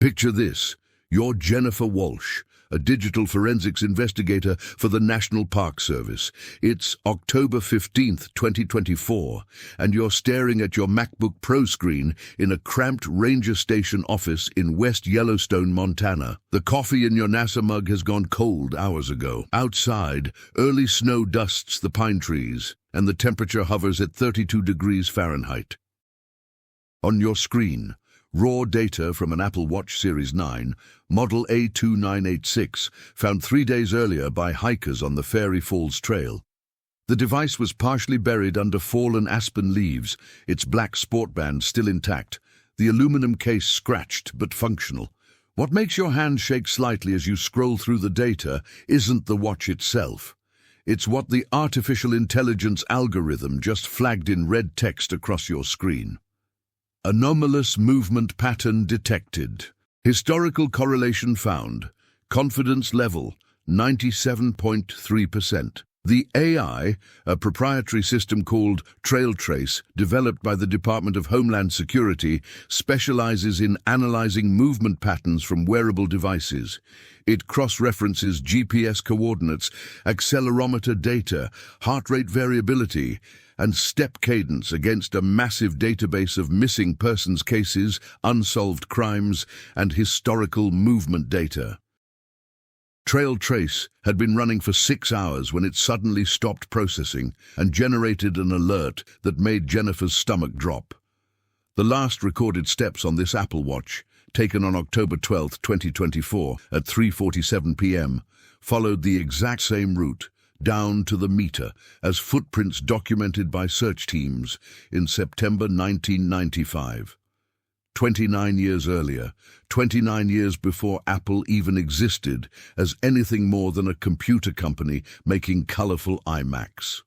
Picture this: you're Jennifer Walsh, a digital forensics investigator for the National Park Service. It's October 15th, 2024, and you're staring at your MacBook Pro screen in a cramped ranger station office in West Yellowstone, Montana. The coffee in your NASA mug has gone cold hours ago. Outside, early snow dusts the pine trees, and the temperature hovers at 32 degrees Fahrenheit. On your screen, raw data from an Apple Watch Series 9, model A2986, found 3 days earlier by hikers on the Fairy Falls Trail. The device was partially buried under fallen aspen leaves, its black sport band still intact, the aluminum case scratched but functional. What makes your hand shake slightly as you scroll through the data isn't the watch itself. It's what the artificial intelligence algorithm just flagged in red text across your screen. Anomalous movement pattern detected. Historical correlation found. Confidence level 97.3%. The AI, a proprietary system called retrace, developed by the Department of Homeland Security, specializes in analyzing movement patterns from wearable devices. It cross-references GPS coordinates, accelerometer data, heart rate variability, and step cadence against a massive database of missing persons cases, unsolved crimes, and historical movement data. Retrace had been running for 6 hours when it suddenly stopped processing and generated an alert that made Jennifer's stomach drop. The last recorded steps on this Apple Watch, taken on October 12, 2024, at 3:47 p.m., followed the exact same route, down to the meter, as footprints documented by search teams in September 1995. 29 years earlier, 29 years before Apple even existed as anything more than a computer company making colorful iMacs.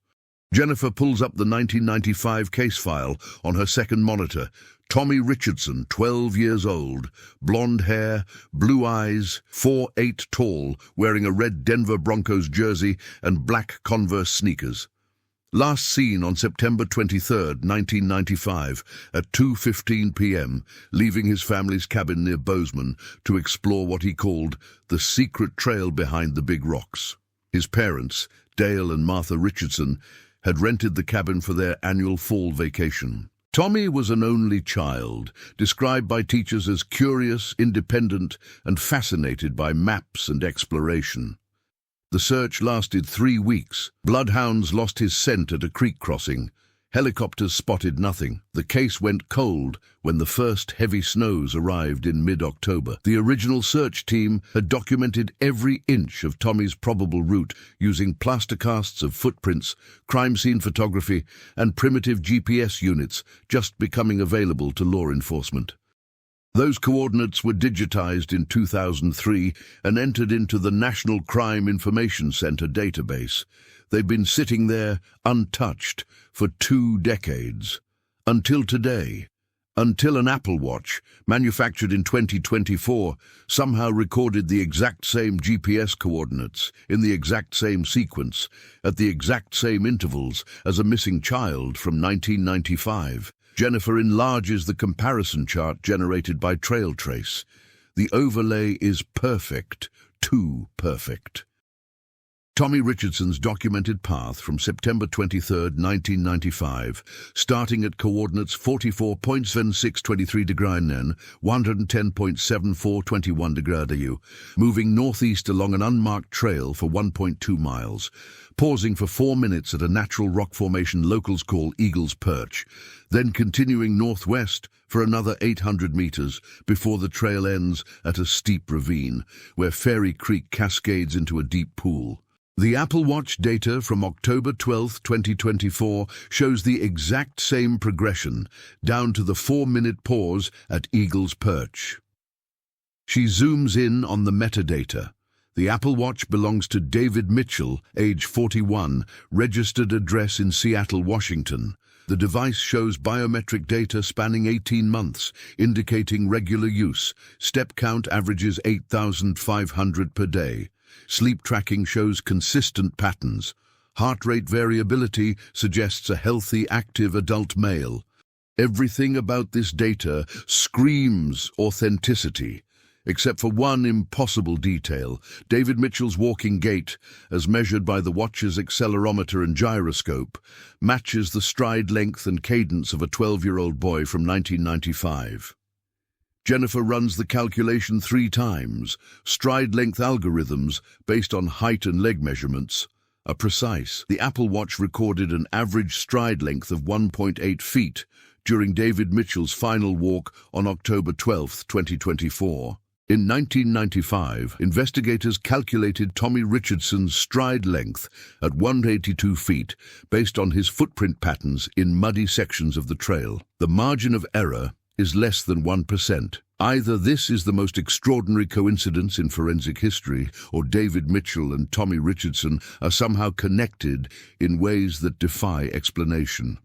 Jennifer pulls up the 1995 case file on her second monitor. Tommy Richardson, 12 years old, blonde hair, blue eyes, 4'8" tall, wearing a red Denver Broncos jersey and black Converse sneakers. Last seen on September 23, 1995, at 2:15 p.m., leaving his family's cabin near Bozeman to explore what he called the secret trail behind the big rocks. His parents, Dale and Martha Richardson, had rented the cabin for their annual fall vacation. Tommy was an only child, described by teachers as curious, independent, and fascinated by maps and exploration. The search lasted 3 weeks. Bloodhounds lost his scent at a creek crossing. Helicopters spotted nothing. The case went cold when the first heavy snows arrived in mid-October. The original search team had documented every inch of Tommy's probable route using plaster casts of footprints, crime scene photography, and primitive GPS units just becoming available to law enforcement. Those coordinates were digitized in 2003 and entered into the National Crime Information Center database. They've been sitting there, untouched, for 2 decades. Until today. Until an Apple Watch, manufactured in 2024, somehow recorded the exact same GPS coordinates, in the exact same sequence, at the exact same intervals as a missing child from 1995. Jennifer enlarges the comparison chart generated by retrace. The overlay is perfect, too perfect. Tommy Richardson's documented path from September 23, 1995, starting at coordinates 44.7623 degrees N, 110.7421 degrees AU, moving northeast along an unmarked trail for 1.2 miles, pausing for 4 minutes at a natural rock formation locals call Eagle's Perch, then continuing northwest for another 800 meters before the trail ends at a steep ravine, where Fairy Creek cascades into a deep pool. The Apple Watch data from October 12, 2024 shows the exact same progression, down to the 4-minute pause at Eagle's Perch. She zooms in on the metadata. The Apple Watch belongs to David Mitchell, age 41, registered address in Seattle, Washington. The device shows biometric data spanning 18 months, indicating regular use. Step count averages 8,500 per day. Sleep tracking shows consistent patterns. Heart rate variability suggests a healthy, active adult male. Everything about this data screams authenticity. except for one impossible detail. David Mitchell's walking gait, as measured by the watch's accelerometer and gyroscope, matches the stride length and cadence of a 12-year-old boy from 1995. Jennifer runs the calculation 3 times. Stride length algorithms, based on height and leg measurements, are precise. The Apple Watch recorded an average stride length of 1.8 feet during David Mitchell's final walk on October 12, 2024. In 1995, investigators calculated Tommy Richardson's stride length at 182 feet based on his footprint patterns in muddy sections of the trail. The margin of error is less than 1%. Either this is the most extraordinary coincidence in forensic history, or David Mitchell and Tommy Richardson are somehow connected in ways that defy explanation.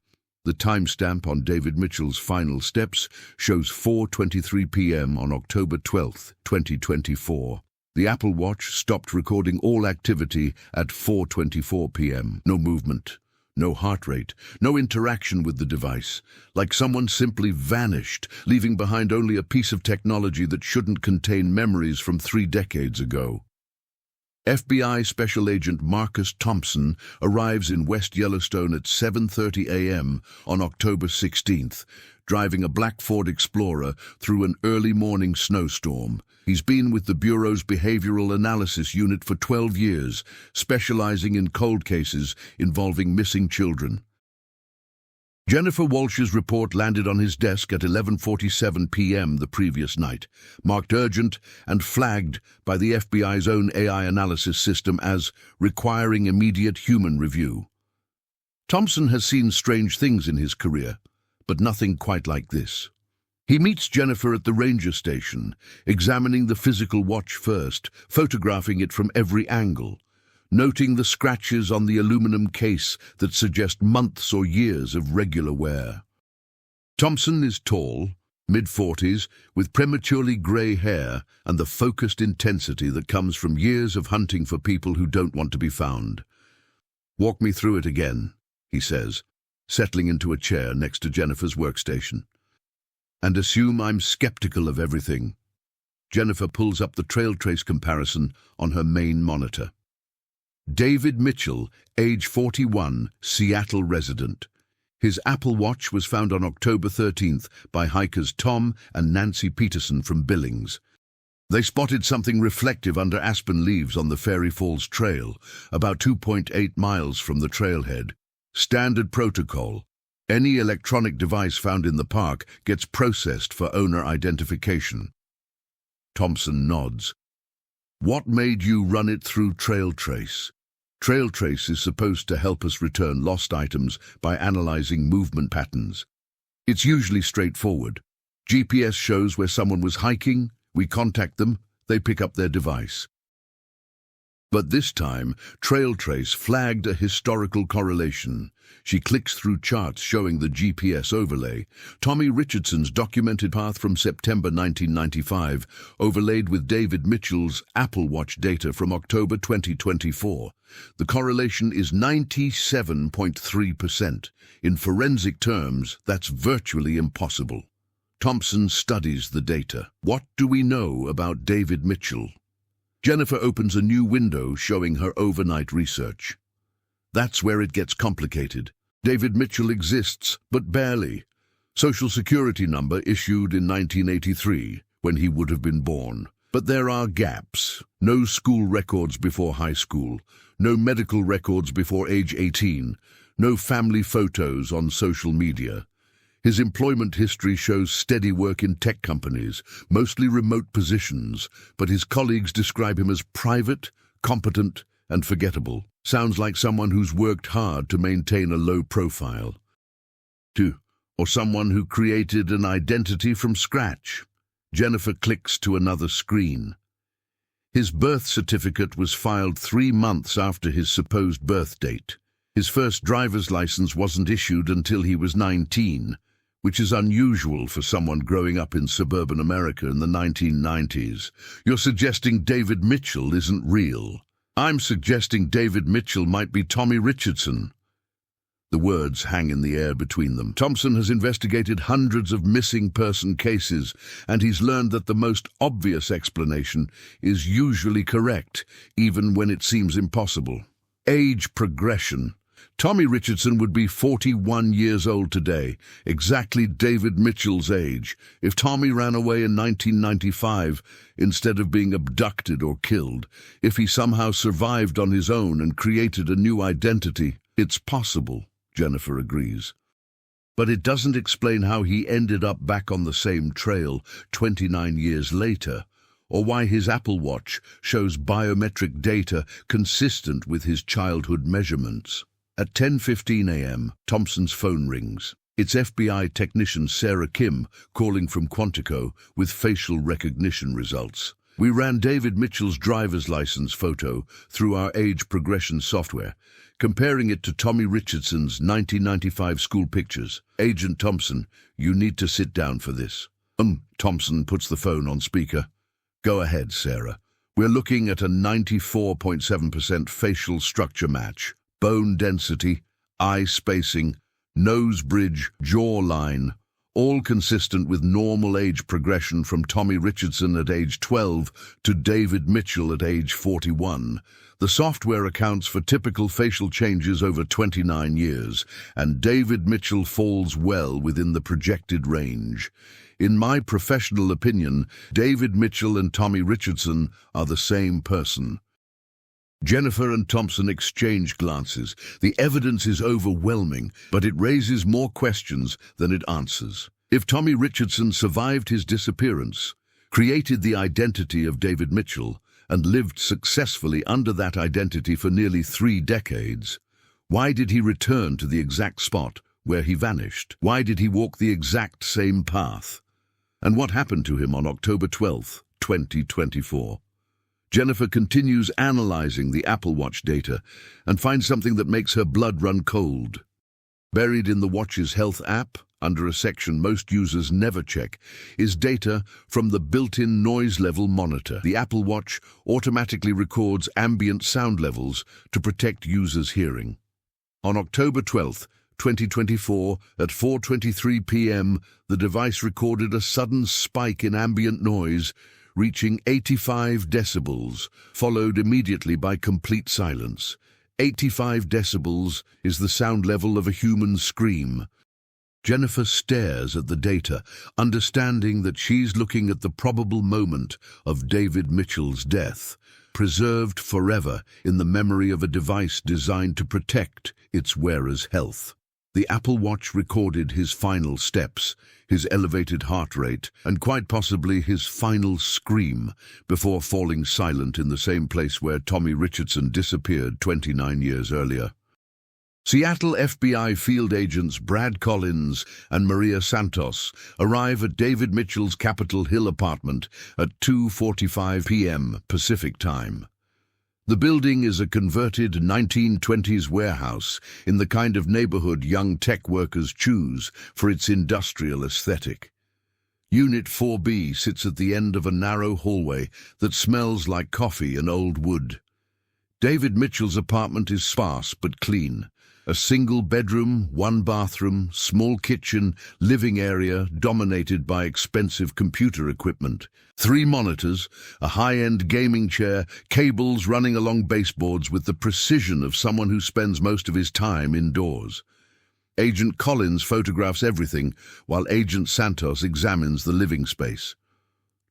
The timestamp on David Mitchell's final steps shows 4:23 p.m. on October 12, 2024. The Apple Watch stopped recording all activity at 4:24 p.m. No movement, no heart rate, no interaction with the device, like someone simply vanished, leaving behind only a piece of technology that shouldn't contain memories from 3 decades ago. FBI Special Agent Marcus Thompson arrives in West Yellowstone at 7:30 a.m. on October 16th, driving a black Ford Explorer through an early morning snowstorm. He's been with the Bureau's Behavioral Analysis Unit for 12 years, specializing in cold cases involving missing children. Jennifer Walsh's report landed on his desk at 11:47 p.m. the previous night, marked urgent and flagged by the FBI's own AI analysis system as requiring immediate human review. Thompson has seen strange things in his career, but nothing quite like this. He meets Jennifer at the ranger station, examining the physical watch first, photographing it from every angle, noting the scratches on the aluminum case that suggest months or years of regular wear. Thompson is tall, mid-40s, with prematurely grey hair and the focused intensity that comes from years of hunting for people who don't want to be found. "Walk me through it again," he says, settling into a chair next to Jennifer's workstation. "And assume I'm skeptical of everything." Jennifer pulls up the trail trace comparison on her main monitor. David Mitchell, age 41, Seattle resident. His Apple Watch was found on October 13th by hikers Tom and Nancy Peterson from Billings. They spotted something reflective under aspen leaves on the Fairy Falls Trail, about 2.8 miles from the trailhead. Standard protocol. Any electronic device found in the park gets processed for owner identification. Thompson nods. "What made you run it through Trail Trace?" Trail Trace is supposed to help us return lost items by analyzing movement patterns. It's usually straightforward. GPS shows where someone was hiking, we contact them, they pick up their device. But this time, Trail Trace flagged a historical correlation. She clicks through charts showing the GPS overlay. Tommy Richardson's documented path from September 1995, overlaid with David Mitchell's Apple Watch data from October 2024. The correlation is 97.3%. In forensic terms, that's virtually impossible. Thompson studies the data. What do we know about David Mitchell? Jennifer opens a new window showing her overnight research. That's where it gets complicated. David Mitchell exists, but barely. Social Security number issued in 1983, when he would have been born. But there are gaps. No school records before high school, no medical records before age 18, no family photos on social media. His employment history shows steady work in tech companies, mostly remote positions, but his colleagues describe him as private, competent, and forgettable. Sounds like someone who's worked hard to maintain a low profile. Or someone who created an identity from scratch. Jennifer clicks to another screen. His birth certificate was filed 3 months after his supposed birth date. His first driver's license wasn't issued until he was 19. Which is unusual for someone growing up in suburban America in the 1990s. You're suggesting David Mitchell isn't real. I'm suggesting David Mitchell might be Tommy Richardson. The words hang in the air between them. Thompson has investigated hundreds of missing person cases, and he's learned that the most obvious explanation is usually correct, even when it seems impossible. Age progression. Tommy Richardson would be 41 years old today, exactly David Mitchell's age, if Tommy ran away in 1995 instead of being abducted or killed. If he somehow survived on his own and created a new identity, it's possible, Jennifer agrees. But it doesn't explain how he ended up back on the same trail 29 years later, or why his Apple Watch shows biometric data consistent with his childhood measurements. At 10:15 a.m., Thompson's phone rings. It's FBI technician Sarah Kim calling from Quantico with facial recognition results. We ran David Mitchell's driver's license photo through our age progression software, comparing it to Tommy Richardson's 1995 school pictures. Agent Thompson, you need to sit down for this. Thompson puts the phone on speaker. Go ahead, Sarah. We're looking at a 94.7% facial structure match. Bone density, eye spacing, nose bridge, jawline, all consistent with normal age progression from Tommy Richardson at age 12 to David Mitchell at age 41. The software accounts for typical facial changes over 29 years, and David Mitchell falls well within the projected range. In my professional opinion, David Mitchell and Tommy Richardson are the same person. Jennifer and Thompson exchange glances. The evidence is overwhelming, but it raises more questions than it answers. If Tommy Richardson survived his disappearance, created the identity of David Mitchell, and lived successfully under that identity for nearly 3 decades, why did he return to the exact spot where he vanished? Why did he walk the exact same path? And what happened to him on October 12, 2024? Jennifer continues analyzing the Apple Watch data and finds something that makes her blood run cold. Buried in the watch's health app, under a section most users never check, is data from the built-in noise level monitor. The Apple Watch automatically records ambient sound levels to protect users' hearing. On October 12, 2024, at 4:23 p.m., the device recorded a sudden spike in ambient noise, reaching 85 decibels, followed immediately by complete silence. 85 decibels is the sound level of a human scream. Jennifer stares at the data, understanding that she's looking at the probable moment of David Mitchell's death, preserved forever in the memory of a device designed to protect its wearer's health. The Apple Watch recorded his final steps, his elevated heart rate, and quite possibly his final scream before falling silent in the same place where Tommy Richardson disappeared 29 years earlier. Seattle FBI field agents Brad Collins and Maria Santos arrive at David Mitchell's Capitol Hill apartment at 2:45 p.m. Pacific Time. The building is a converted 1920s warehouse in the kind of neighborhood young tech workers choose for its industrial aesthetic. Unit 4B sits at the end of a narrow hallway that smells like coffee and old wood. David Mitchell's apartment is sparse but clean. A single bedroom, 1 bathroom, small kitchen, living area dominated by expensive computer equipment. 3 monitors, a high-end gaming chair, cables running along baseboards with the precision of someone who spends most of his time indoors. Agent Collins photographs everything, while Agent Santos examines the living space.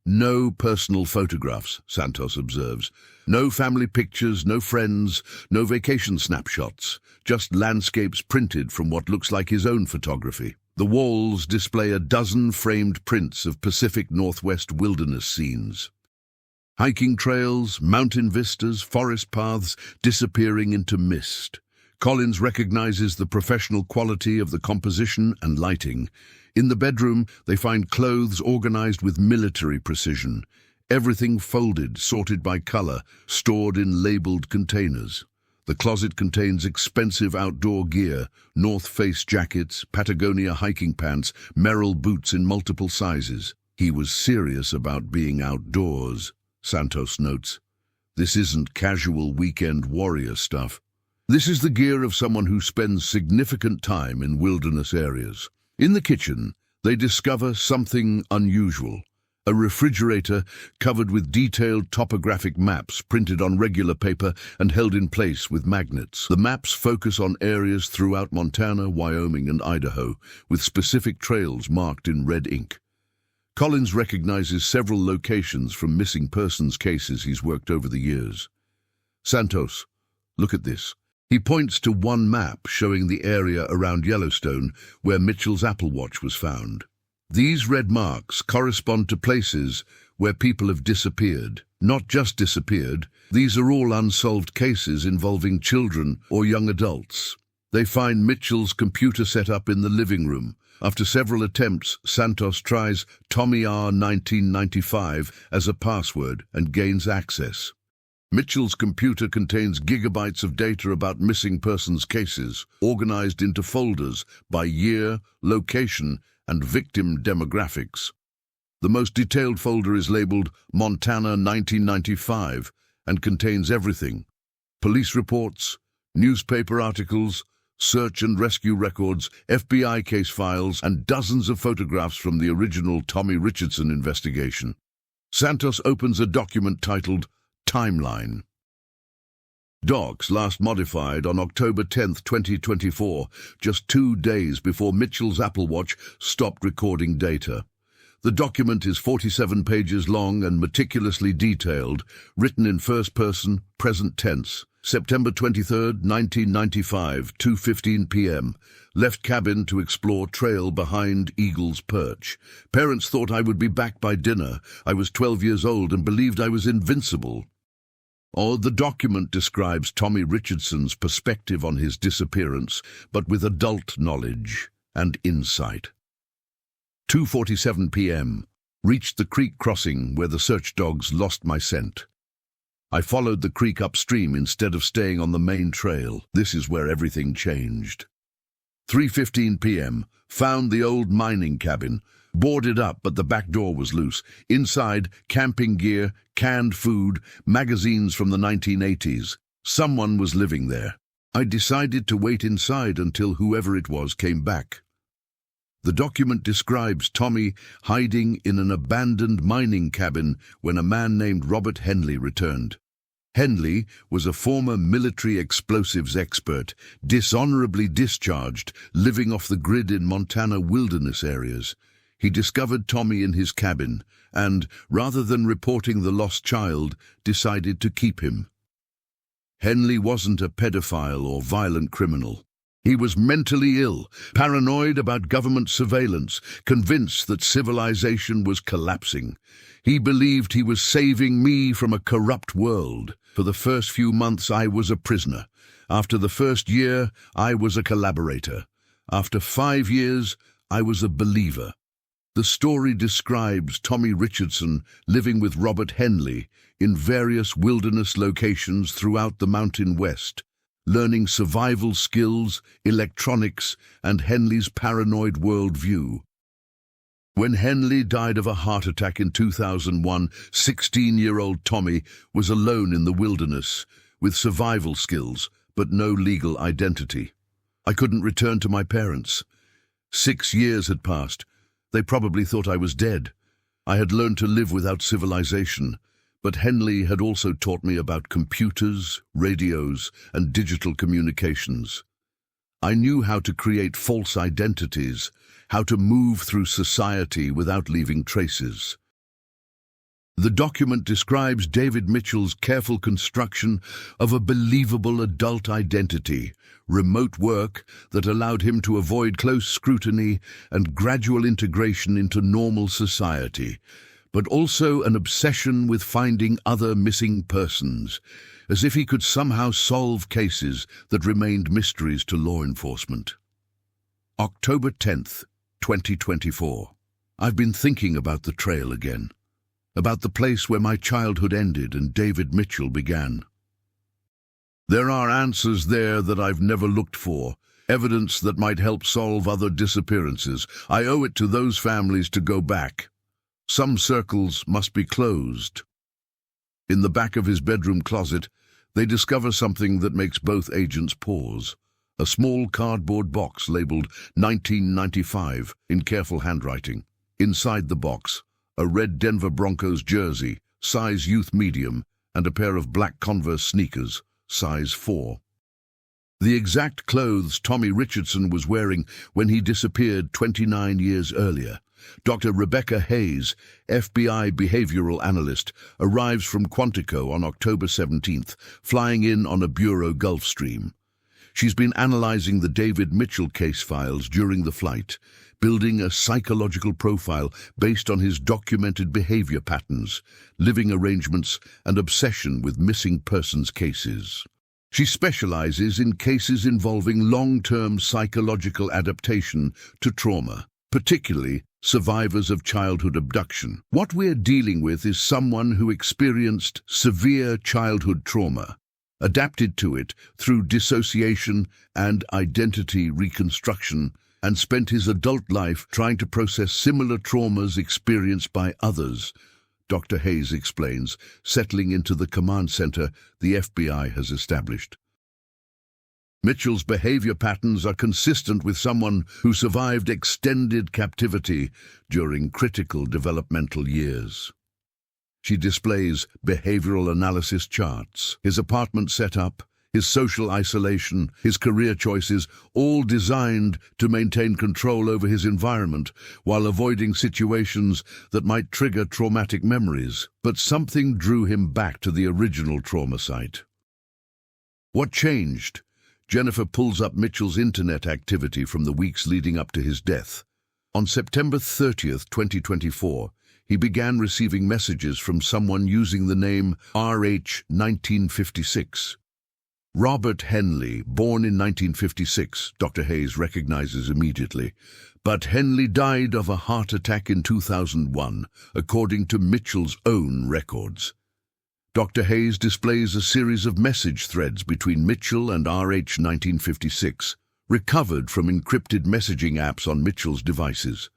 No personal photographs, Santos observes. No family pictures, no friends, no vacation snapshots, just landscapes printed from what looks like his own photography. The walls display a dozen framed prints of Pacific Northwest wilderness scenes. Hiking trails, mountain vistas, forest paths disappearing into mist. Collins recognizes the professional quality of the composition and lighting. In the bedroom, they find clothes organized with military precision. Everything folded, sorted by color, stored in labeled containers. The closet contains expensive outdoor gear, North Face jackets, Patagonia hiking pants, Merrell boots in multiple sizes. He was serious about being outdoors, Santos notes. This isn't casual weekend warrior stuff. This is the gear of someone who spends significant time in wilderness areas. In the kitchen, they discover something unusual. A refrigerator covered with detailed topographic maps printed on regular paper and held in place with magnets. The maps focus on areas throughout Montana, Wyoming, and Idaho, with specific trails marked in red ink. Collins recognizes several locations from missing persons cases he's worked over the years. Santos, look at this. He points to one map showing the area around Yellowstone where Mitchell's Apple Watch was found. These red marks correspond to places where people have disappeared. Not just disappeared, these are all unsolved cases involving children or young adults. They find Mitchell's computer set up in the living room. After several attempts, Santos tries Tommy R 1995 as a password and gains access. Mitchell's computer contains gigabytes of data about missing persons cases, organized into folders by year, location, and victim demographics. The most detailed folder is labeled Montana 1995 and contains everything: police reports, newspaper articles, search and rescue records, FBI case files, and dozens of photographs from the original Tommy Richardson investigation. Santos opens a document titled Timeline. Docs last modified on October 10, 2024, just 2 days before Mitchell's Apple Watch stopped recording data. The document is 47 pages long and meticulously detailed, written in first person, present tense. September 23, 1995, 2:15 p.m. Left cabin to explore trail behind Eagle's Perch. Parents thought I would be back by dinner. I was 12 years old and believed I was invincible. Or the document describes Tommy Richardson's perspective on his disappearance, but with adult knowledge and insight. 2:47 p.m. Reached the creek crossing where the search dogs lost my scent. I followed the creek upstream instead of staying on the main trail. This is where everything changed. 3:15 p.m. Found the old mining cabin. Boarded up, but the back door was loose. Inside, camping gear, canned food, magazines from the 1980s. Someone was living there. I decided to wait inside until whoever it was came back. The document describes Tommy hiding in an abandoned mining cabin when a man named Robert Henley returned. Henley was a former military explosives expert, dishonorably discharged, living off the grid in Montana wilderness areas. He discovered Tommy in his cabin and, rather than reporting the lost child, decided to keep him. Henley wasn't a pedophile or violent criminal. He was mentally ill, paranoid about government surveillance, convinced that civilization was collapsing. He believed he was saving me from a corrupt world. For the first few months, I was a prisoner. After the first year, I was a collaborator. After 5 years, I was a believer. The story describes Tommy Richardson living with Robert Henley in various wilderness locations throughout the Mountain West, learning survival skills, electronics, and Henley's paranoid worldview. When Henley died of a heart attack in 2001, 16-year-old Tommy was alone in the wilderness, with survival skills, but no legal identity. I couldn't return to my parents. 6 years had passed. They probably thought I was dead. I had learned to live without civilization, but Henley had also taught me about computers, radios, and digital communications. I knew how to create false identities, how to move through society without leaving traces. The document describes David Mitchell's careful construction of a believable adult identity, remote work that allowed him to avoid close scrutiny and gradual integration into normal society, but also an obsession with finding other missing persons, as if he could somehow solve cases that remained mysteries to law enforcement. October 10th, 2024. I've been thinking about the trail again, about the place where my childhood ended and David Mitchell began. There are answers there that I've never looked for, evidence that might help solve other disappearances. I owe it to those families to go back. Some circles must be closed. In the back of his bedroom closet, They discover something that makes both agents pause. A small cardboard box labeled 1995 in careful handwriting. Inside the box, a red Denver Broncos jersey, size youth medium, and a pair of black Converse sneakers, size 4. The exact clothes Tommy Richardson was wearing when he disappeared 29 years earlier. Dr. Rebecca Hayes, FBI behavioral analyst, arrives from Quantico on October 17th, flying in on a Bureau Gulfstream. She's been analyzing the David Mitchell case files during the flight, building a psychological profile based on his documented behavior patterns, living arrangements, and obsession with missing persons cases. She specializes in cases involving long-term psychological adaptation to trauma, particularly survivors of childhood abduction. What we're dealing with is someone who experienced severe childhood trauma, adapted to it through dissociation and identity reconstruction, and spent his adult life trying to process similar traumas experienced by others, Dr. Hayes explains, settling into the command center the FBI has established. Mitchell's behavior patterns are consistent with someone who survived extended captivity during critical developmental years. She displays behavioral analysis charts, his apartment setup, his social isolation, his career choices, all designed to maintain control over his environment while avoiding situations that might trigger traumatic memories. But something drew him back to the original trauma site. What changed? Jennifer pulls up Mitchell's internet activity from the weeks leading up to his death. On September 30th, 2024, he began receiving messages from someone using the name RH1956. Robert Henley, born in 1956, Dr. Hayes recognizes immediately. But Henley died of a heart attack in 2001, according to Mitchell's own records. Dr. Hayes displays a series of message threads between Mitchell and RH1956, recovered from encrypted messaging apps on Mitchell's devices.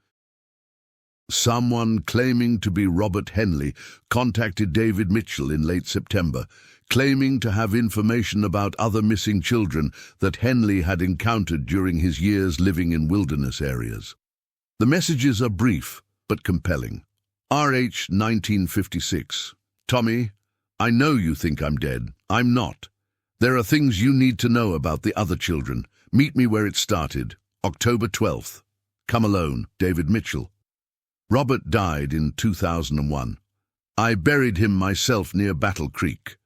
Someone claiming to be Robert Henley contacted David Mitchell in late September, claiming to have information about other missing children that Henley had encountered during his years living in wilderness areas. The messages are brief but compelling. RH1956. Tommy, I know you think I'm dead. I'm not. There are things you need to know about the other children. Meet me where it started. October 12th. Come alone, David Mitchell. Robert died in 2001. I buried him myself near Battle Creek.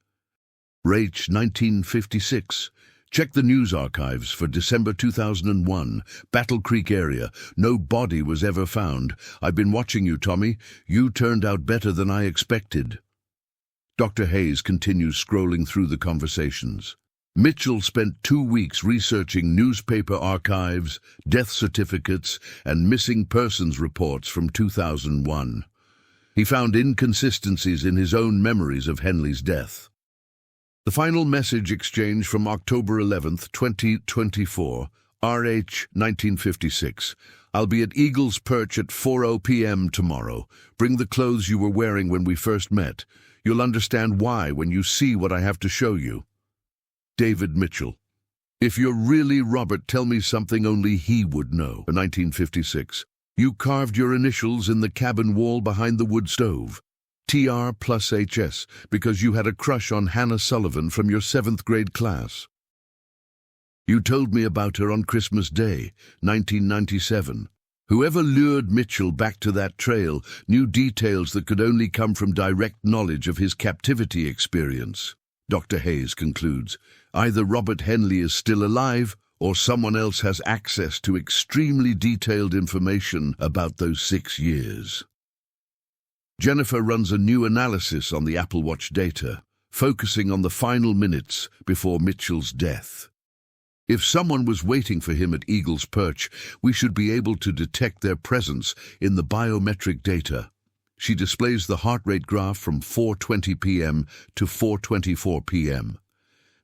RH 1956. Check the news archives for December 2001. Battle Creek area. No body was ever found. I've been watching you, Tommy. You turned out better than I expected. Dr. Hayes continues scrolling through the conversations. Mitchell spent 2 weeks researching newspaper archives, death certificates, and missing persons reports from 2001. He found inconsistencies in his own memories of Henley's death. The final message exchange from October 11th, 2024, RH 1956. I'll be at Eagle's Perch at 4:00 p.m. tomorrow. Bring the clothes you were wearing when we first met. You'll understand why when you see what I have to show you. David Mitchell. If you're really Robert, tell me something only he would know. 1956. You carved your initials in the cabin wall behind the wood stove. TR plus HS, because you had a crush on Hannah Sullivan from your 7th grade class. You told me about her on Christmas Day, 1997. Whoever lured Mitchell back to that trail knew details that could only come from direct knowledge of his captivity experience. Dr. Hayes concludes, either Robert Henley is still alive or someone else has access to extremely detailed information about those 6 years. Jennifer runs a new analysis on the Apple Watch data, focusing on the final minutes before Mitchell's death. If someone was waiting for him at Eagle's Perch, we should be able to detect their presence in the biometric data. She displays the heart rate graph from 4:20 p.m. to 4:24 p.m.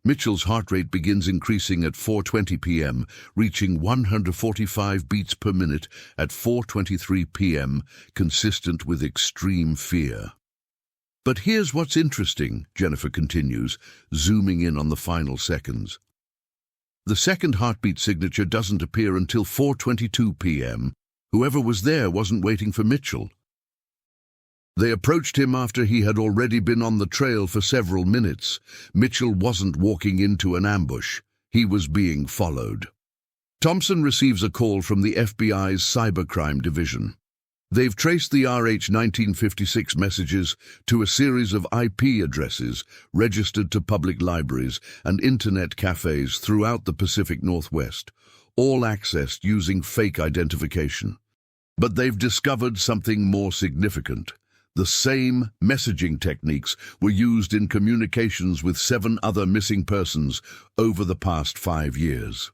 Mitchell's heart rate begins increasing at 4:20 p.m., reaching 145 beats per minute at 4:23 p.m., consistent with extreme fear. But here's what's interesting, Jennifer continues, zooming in on the final seconds. The second heartbeat signature doesn't appear until 4:22 p.m. Whoever was there wasn't waiting for Mitchell. They approached him after he had already been on the trail for several minutes. Mitchell wasn't walking into an ambush. He was being followed. Thompson receives a call from the FBI's cybercrime division. They've traced the RH 1956 messages to a series of IP addresses registered to public libraries and internet cafes throughout the Pacific Northwest, all accessed using fake identification. But they've discovered something more significant. The same messaging techniques were used in communications with 7 other missing persons over the past 5 years.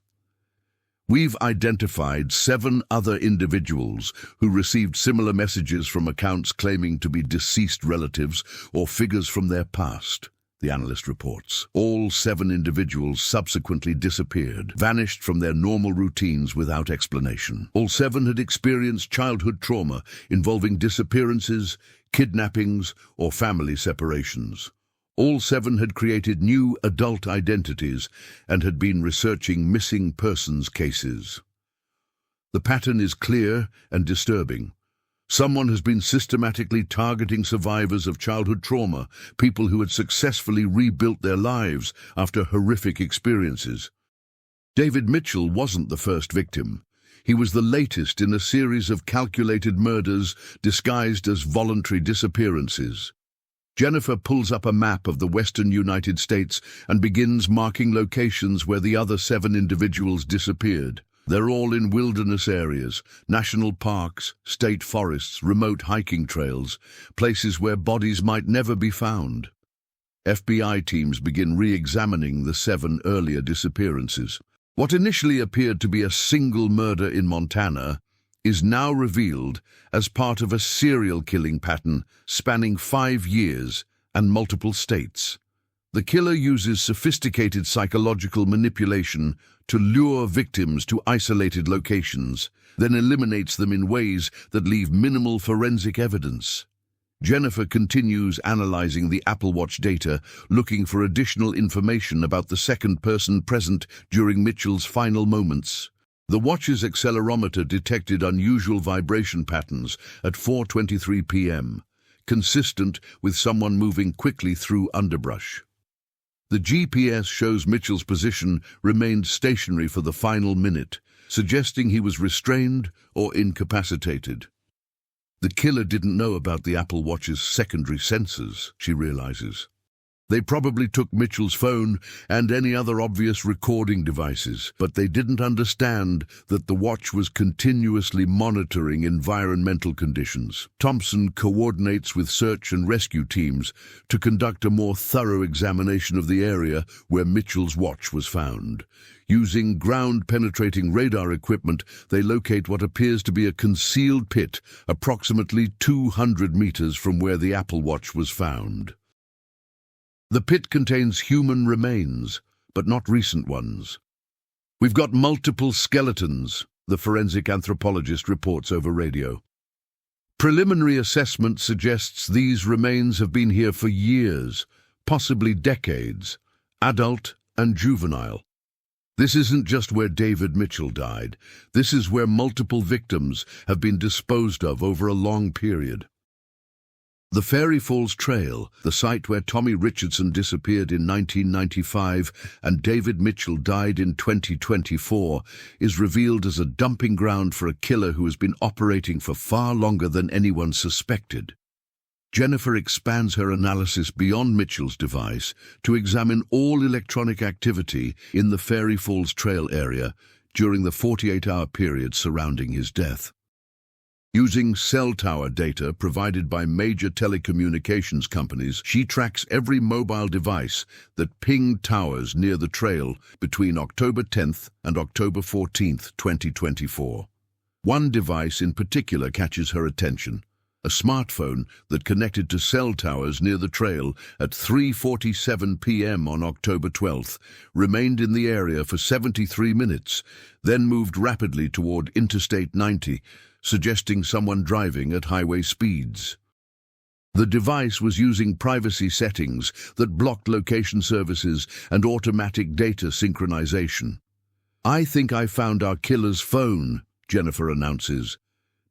We've identified 7 other individuals who received similar messages from accounts claiming to be deceased relatives or figures from their past, the analyst reports. All 7 individuals subsequently disappeared, vanished from their normal routines without explanation. All 7 had experienced childhood trauma involving disappearances, kidnappings, or family separations. All 7 had created new adult identities and had been researching missing persons cases. The pattern is clear and disturbing. Someone has been systematically targeting survivors of childhood trauma, people who had successfully rebuilt their lives after horrific experiences. David Mitchell wasn't the first victim. He was the latest in a series of calculated murders disguised as voluntary disappearances. Jennifer pulls up a map of the western United States and begins marking locations where the other 7 individuals disappeared. They're all in wilderness areas, national parks, state forests, remote hiking trails, places where bodies might never be found. FBI teams begin re-examining the 7 earlier disappearances. What initially appeared to be a single murder in Montana is now revealed as part of a serial killing pattern spanning 5 years and multiple states. The killer uses sophisticated psychological manipulation to lure victims to isolated locations, then eliminates them in ways that leave minimal forensic evidence. Jennifer continues analyzing the Apple Watch data, looking for additional information about the second person present during Mitchell's final moments. The watch's accelerometer detected unusual vibration patterns at 4:23 p.m., consistent with someone moving quickly through underbrush. The GPS shows Mitchell's position remained stationary for the final minute, suggesting he was restrained or incapacitated. The killer didn't know about the Apple Watch's secondary sensors, she realizes. They probably took Mitchell's phone and any other obvious recording devices, but they didn't understand that the watch was continuously monitoring environmental conditions. Thompson coordinates with search and rescue teams to conduct a more thorough examination of the area where Mitchell's watch was found. Using ground-penetrating radar equipment, they locate what appears to be a concealed pit approximately 200 meters from where the Apple Watch was found. The pit contains human remains, but not recent ones. We've got multiple skeletons, the forensic anthropologist reports over radio. Preliminary assessment suggests these remains have been here for years, possibly decades, adult and juvenile. This isn't just where David Mitchell died. This is where multiple victims have been disposed of over a long period. The Fairy Falls Trail, the site where Tommy Richardson disappeared in 1995 and David Mitchell died in 2024, is revealed as a dumping ground for a killer who has been operating for far longer than anyone suspected. Jennifer expands her analysis beyond Mitchell's device to examine all electronic activity in the Fairy Falls Trail area during the 48-hour period surrounding his death. Using cell tower data provided by major telecommunications companies, she tracks every mobile device that pinged towers near the trail between October 10th and October 14th, 2024. One device in particular catches her attention, a smartphone that connected to cell towers near the trail at 3:47 p.m. on October 12th, remained in the area for 73 minutes, then moved rapidly toward Interstate 90, suggesting someone driving at highway speeds. The device was using privacy settings that blocked location services and automatic data synchronization. "I think I found our killer's phone," Jennifer announces.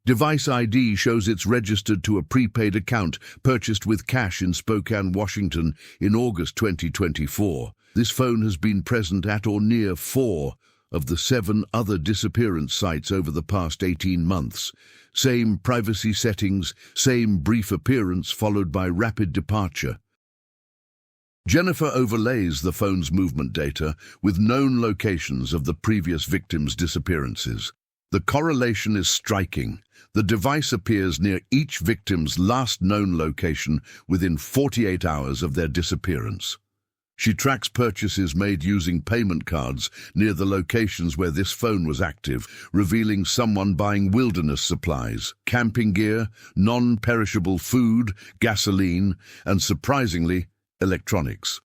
Device ID shows it's registered to a prepaid account purchased with cash in Spokane, Washington in August 2024. This phone has been present at or near 4 of the 7 other disappearance sites over the past 18 months. Same privacy settings, same brief appearance followed by rapid departure. Jennifer overlays the phone's movement data with known locations of the previous victims' disappearances. The correlation is striking. The device appears near each victim's last known location within 48 hours of their disappearance. She tracks purchases made using payment cards near the locations where this phone was active, revealing someone buying wilderness supplies, camping gear, non-perishable food, gasoline, and surprisingly, electronics.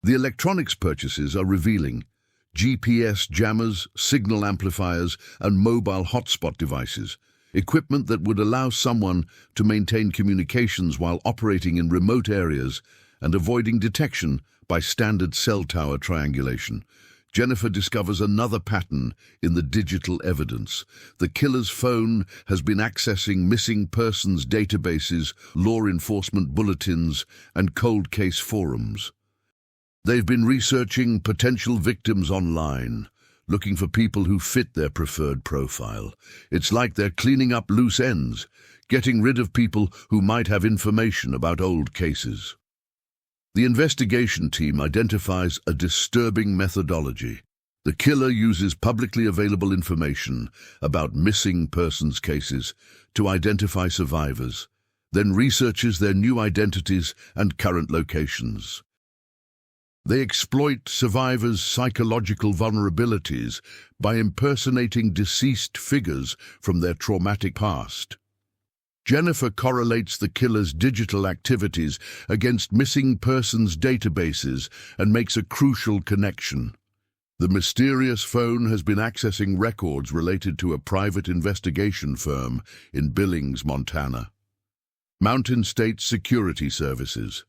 The electronics purchases are revealing: GPS jammers, signal amplifiers, and mobile hotspot devices, equipment that would allow someone to maintain communications while operating in remote areas and avoiding detection by standard cell tower triangulation. Jennifer discovers another pattern in the digital evidence. The killer's phone has been accessing missing persons databases, law enforcement bulletins, and cold case forums. They've been researching potential victims online, looking for people who fit their preferred profile. It's like they're cleaning up loose ends, getting rid of people who might have information about old cases. The investigation team identifies a disturbing methodology. The killer uses publicly available information about missing persons cases to identify survivors, then researches their new identities and current locations. They exploit survivors' psychological vulnerabilities by impersonating deceased figures from their traumatic past. Jennifer correlates the killer's digital activities against missing persons databases and makes a crucial connection. The mysterious phone has been accessing records related to a private investigation firm in Billings, Montana. Mountain State Security Services.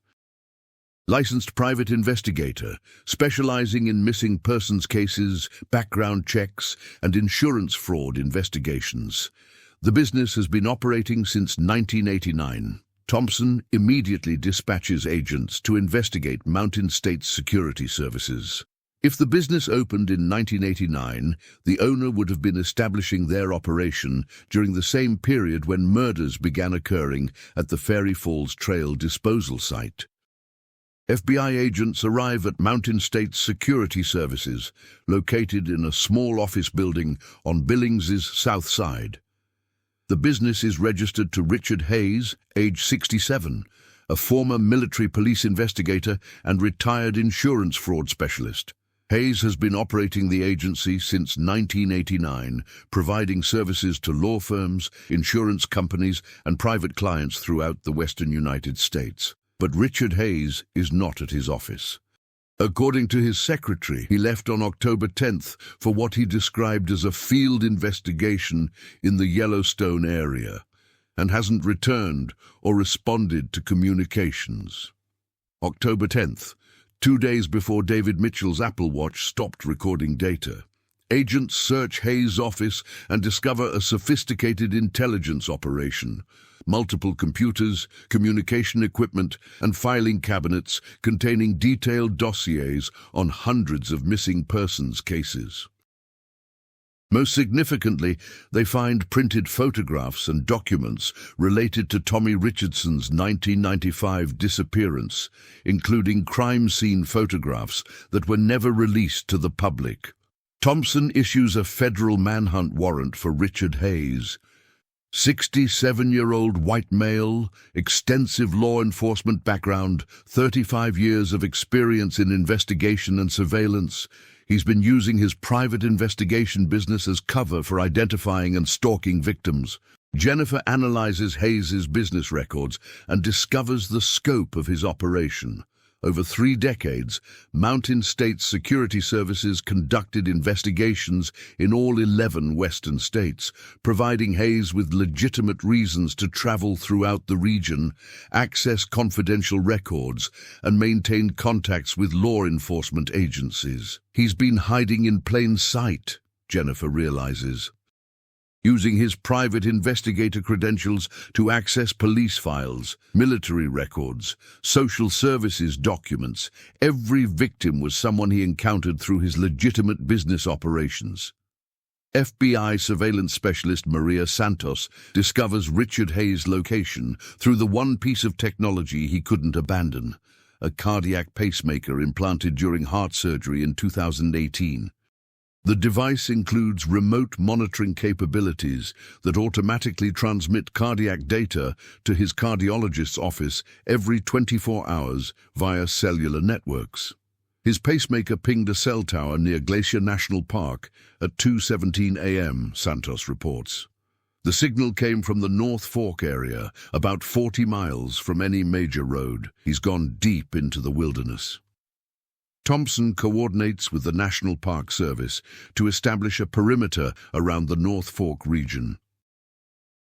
Licensed private investigator, specializing in missing persons cases, background checks, and insurance fraud investigations. The business has been operating since 1989. Thompson immediately dispatches agents to investigate Mountain State Security Services. If the business opened in 1989, the owner would have been establishing their operation during the same period when murders began occurring at the Fairy Falls Trail disposal site. FBI agents arrive at Mountain State Security Services, located in a small office building on Billings's south side. The business is registered to Richard Hayes, age 67, a former military police investigator and retired insurance fraud specialist. Hayes has been operating the agency since 1989, providing services to law firms, insurance companies, and private clients throughout the western United States. But Richard Hayes is not at his office. According to his secretary, he left on October 10th for what he described as a field investigation in the Yellowstone area, and hasn't returned or responded to communications. October 10th, 2 days before David Mitchell's Apple Watch stopped recording data. Agents search Hayes' office and discover a sophisticated intelligence operation. Multiple computers, communication equipment, and filing cabinets containing detailed dossiers on hundreds of missing persons cases. Most significantly, they find printed photographs and documents related to Tommy Richardson's 1995 disappearance, including crime scene photographs that were never released to the public. Thompson issues a federal manhunt warrant for Richard Hayes. 67-year-old white male, extensive law enforcement background, 35 years of experience in investigation and surveillance. He's been using his private investigation business as cover for identifying and stalking victims. Jennifer analyzes Hayes' business records and discovers the scope of his operation. Over 3 decades, Mountain States Security Services conducted investigations in all 11 western states, providing Hayes with legitimate reasons to travel throughout the region, access confidential records, and maintain contacts with law enforcement agencies. He's been hiding in plain sight, Jennifer realizes, using his private investigator credentials to access police files, military records, social services documents. Every victim was someone he encountered through his legitimate business operations. FBI surveillance specialist Maria Santos discovers Richard Hayes' location through the one piece of technology he couldn't abandon, a cardiac pacemaker implanted during heart surgery in 2018. The device includes remote monitoring capabilities that automatically transmit cardiac data to his cardiologist's office every 24 hours via cellular networks. His pacemaker pinged a cell tower near Glacier National Park at 2:17 a.m., Santos reports. The signal came from the North Fork area, about 40 miles from any major road. He's gone deep into the wilderness. Thompson coordinates with the National Park Service to establish a perimeter around the North Fork region.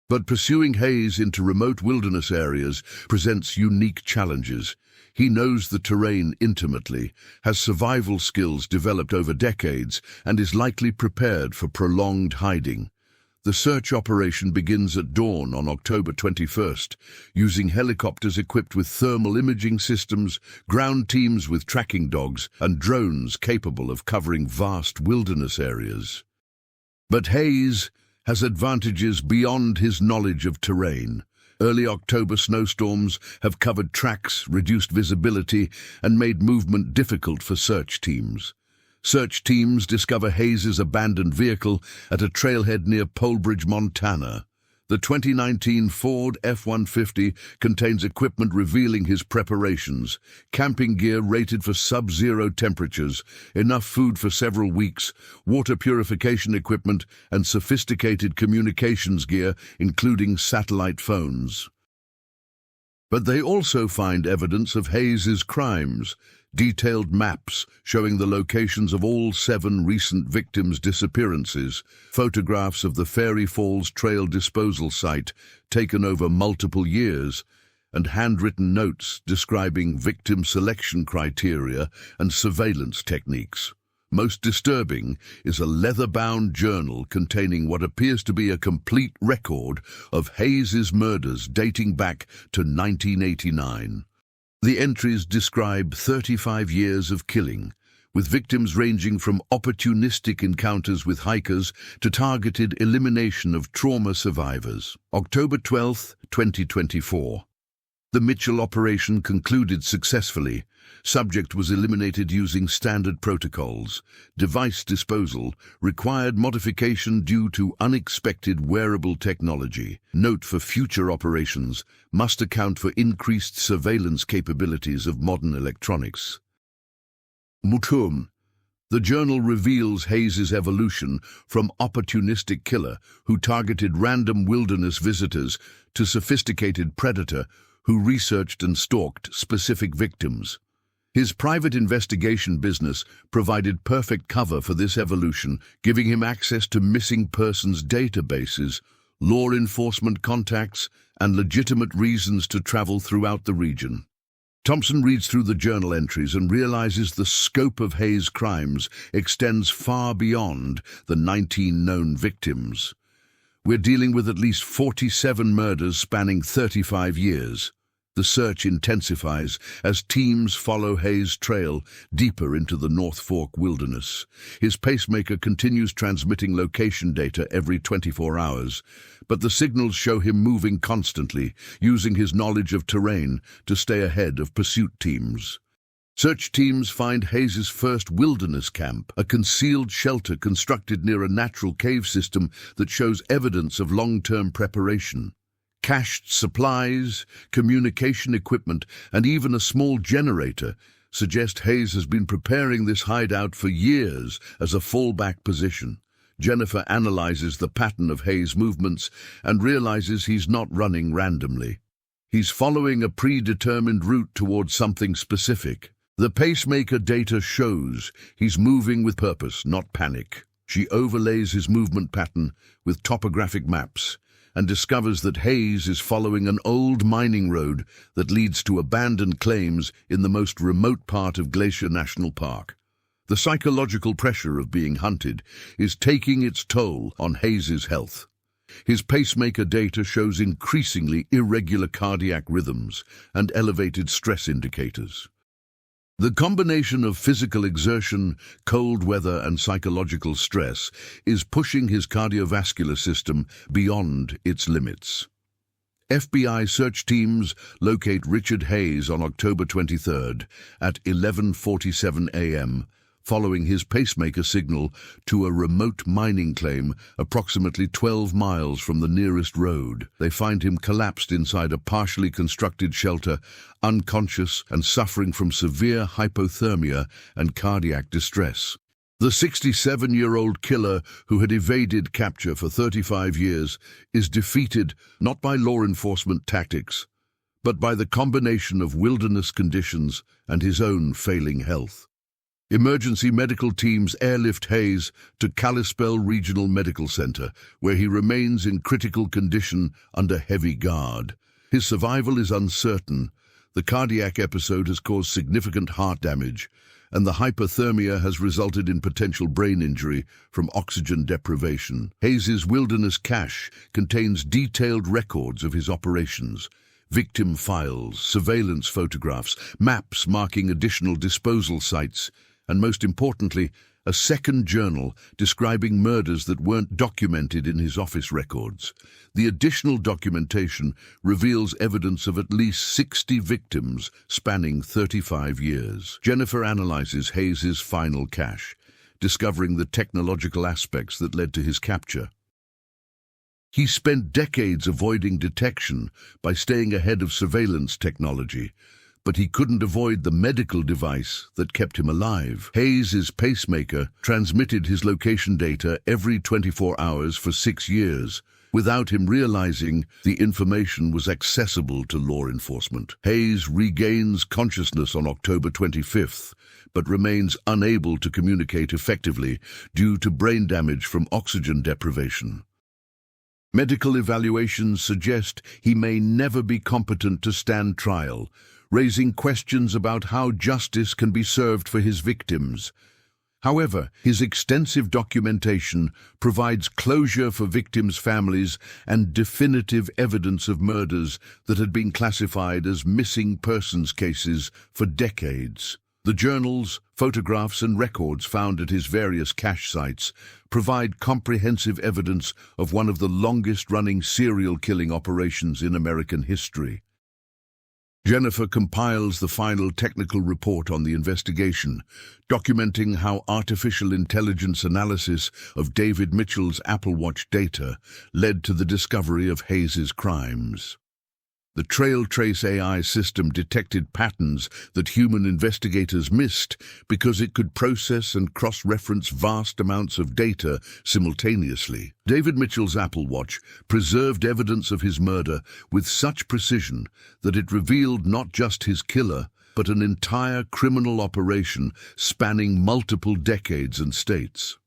But pursuing Hayes into remote wilderness areas presents unique challenges. He knows the terrain intimately, has survival skills developed over decades, and is likely prepared for prolonged hiding. The search operation begins at dawn on October 21st, using helicopters equipped with thermal imaging systems, ground teams with tracking dogs, and drones capable of covering vast wilderness areas. But Hayes has advantages beyond his knowledge of terrain. Early October snowstorms have covered tracks, reduced visibility, and made movement difficult for search teams. Search teams discover Hayes' abandoned vehicle at a trailhead near Polebridge, Montana. The 2019 Ford F-150 contains equipment revealing his preparations: camping gear rated for sub-zero temperatures, enough food for several weeks, water purification equipment, and sophisticated communications gear, including satellite phones. But they also find evidence of Hayes' crimes: detailed maps showing the locations of all 7 recent victims' disappearances, photographs of the Fairy Falls Trail disposal site taken over multiple years, and handwritten notes describing victim selection criteria and surveillance techniques. Most disturbing is a leather-bound journal containing what appears to be a complete record of Hayes' murders dating back to 1989. The entries describe 35 years of killing, with victims ranging from opportunistic encounters with hikers to targeted elimination of trauma survivors. October 12, 2024. The Mitchell operation concluded successfully. Subject was eliminated using standard protocols. Device disposal required modification due to unexpected wearable technology. Note: for future operations, must account for increased surveillance capabilities of modern electronics. Mutum. The journal reveals Hayes' evolution from opportunistic killer who targeted random wilderness visitors to sophisticated predator who researched and stalked specific victims. His private investigation business provided perfect cover for this evolution, giving him access to missing persons databases, law enforcement contacts, and legitimate reasons to travel throughout the region. Thompson reads through the journal entries and realizes the scope of Hayes' crimes extends far beyond the 19 known victims. We're dealing with at least 47 murders spanning 35 years. The search intensifies as teams follow Hayes' trail deeper into the North Fork wilderness. His pacemaker continues transmitting location data every 24 hours, but the signals show him moving constantly, using his knowledge of terrain to stay ahead of pursuit teams. Search teams find Hayes' first wilderness camp, a concealed shelter constructed near a natural cave system that shows evidence of long-term preparation. Cached supplies, communication equipment, and even a small generator suggest Hayes has been preparing this hideout for years as a fallback position. Jennifer analyzes the pattern of Hayes' movements and realizes he's not running randomly. He's following a predetermined route towards something specific. The pacemaker data shows he's moving with purpose, not panic. She overlays his movement pattern with topographic maps and discovers that Hayes is following an old mining road that leads to abandoned claims in the most remote part of Glacier National Park. The psychological pressure of being hunted is taking its toll on Hayes's health. His pacemaker data shows increasingly irregular cardiac rhythms and elevated stress indicators. The combination of physical exertion, cold weather, and psychological stress is pushing his cardiovascular system beyond its limits. FBI search teams locate Richard Hayes on October 23rd at 11:47 a.m., following his pacemaker signal to a remote mining claim approximately 12 miles from the nearest road. They find him collapsed inside a partially constructed shelter, unconscious and suffering from severe hypothermia and cardiac distress. The 67-year-old killer, who had evaded capture for 35 years, is defeated not by law enforcement tactics, but by the combination of wilderness conditions and his own failing health. Emergency medical teams airlift Hayes to Kalispell Regional Medical Center, where he remains in critical condition under heavy guard. His survival is uncertain. The cardiac episode has caused significant heart damage, and the hypothermia has resulted in potential brain injury from oxygen deprivation. Hayes's wilderness cache contains detailed records of his operations, victim files, surveillance photographs, maps marking additional disposal sites, and most importantly, a second journal describing murders that weren't documented in his office records. The additional documentation reveals evidence of at least 60 victims spanning 35 years. Jennifer analyzes Hayes's final cache, discovering the technological aspects that led to his capture. He spent decades avoiding detection by staying ahead of surveillance technology, but he couldn't avoid the medical device that kept him alive. Hayes's pacemaker transmitted his location data every 24 hours for 6 years. Without him realizing, the information was accessible to law enforcement. Hayes regains consciousness on October 25th, but remains unable to communicate effectively due to brain damage from oxygen deprivation. Medical evaluations suggest he may never be competent to stand trial, raising questions about how justice can be served for his victims. However, his extensive documentation provides closure for victims' families and definitive evidence of murders that had been classified as missing persons cases for decades. The journals, photographs, and records found at his various cache sites provide comprehensive evidence of one of the longest-running serial killing operations in American history. Jennifer compiles the final technical report on the investigation, documenting how artificial intelligence analysis of David Mitchell's Apple Watch data led to the discovery of Hayes's crimes. The trace AI system detected patterns that human investigators missed because it could process and cross-reference vast amounts of data simultaneously. David Mitchell's Apple Watch preserved evidence of his murder with such precision that it revealed not just his killer, but an entire criminal operation spanning multiple decades and states.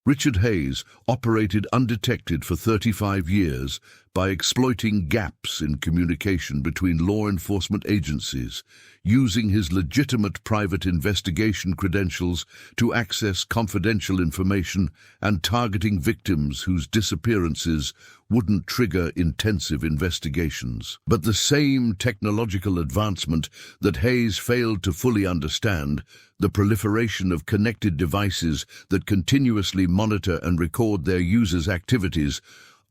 Richard Hayes operated undetected for 35 years by exploiting gaps in communication between law enforcement agencies, using his legitimate private investigation credentials to access confidential information and targeting victims whose disappearances wouldn't trigger intensive investigations. But the same technological advancement that Hayes failed to fully understand, the proliferation of connected devices that continuously monitor and record their users' activities,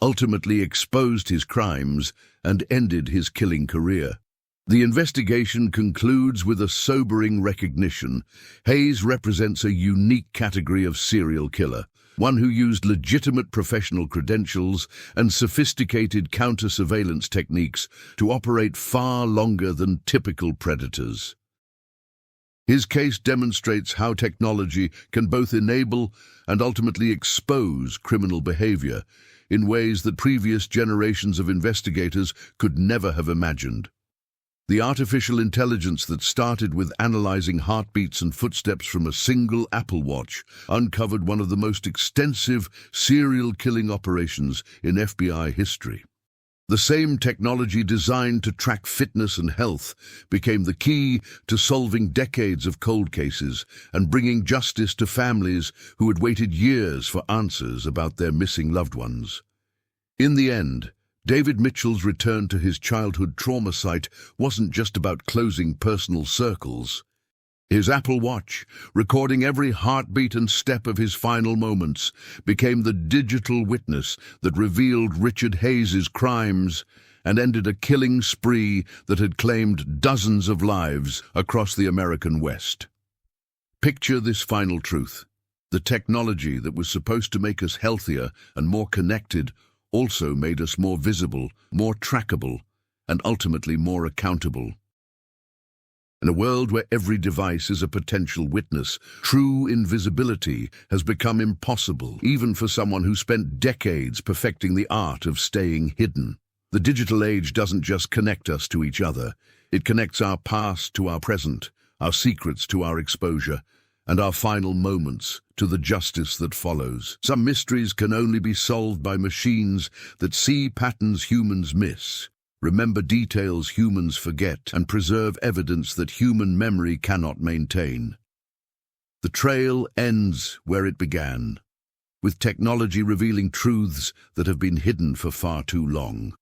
ultimately exposed his crimes and ended his killing career. The investigation concludes with a sobering recognition. Hayes represents a unique category of serial killer, one who used legitimate professional credentials and sophisticated counter-surveillance techniques to operate far longer than typical predators. His case demonstrates how technology can both enable and ultimately expose criminal behavior, in ways that previous generations of investigators could never have imagined. The artificial intelligence that started with analyzing heartbeats and footsteps from a single Apple Watch uncovered one of the most extensive serial killing operations in FBI history. The same technology designed to track fitness and health became the key to solving decades of cold cases and bringing justice to families who had waited years for answers about their missing loved ones. In the end, David Mitchell's return to his childhood trauma site wasn't just about closing personal circles. His Apple Watch, recording every heartbeat and step of his final moments, became the digital witness that revealed Richard Hayes's crimes and ended a killing spree that had claimed dozens of lives across the American West. Picture this final truth. The technology that was supposed to make us healthier and more connected also made us more visible, more trackable, and ultimately more accountable. In a world where every device is a potential witness, true invisibility has become impossible, even for someone who spent decades perfecting the art of staying hidden. The digital age doesn't just connect us to each other. It connects our past to our present, our secrets to our exposure, and our final moments to the justice that follows. Some mysteries can only be solved by machines that see patterns humans miss, remember details humans forget, and preserve evidence that human memory cannot maintain. The trail ends where it began, with technology revealing truths that have been hidden for far too long.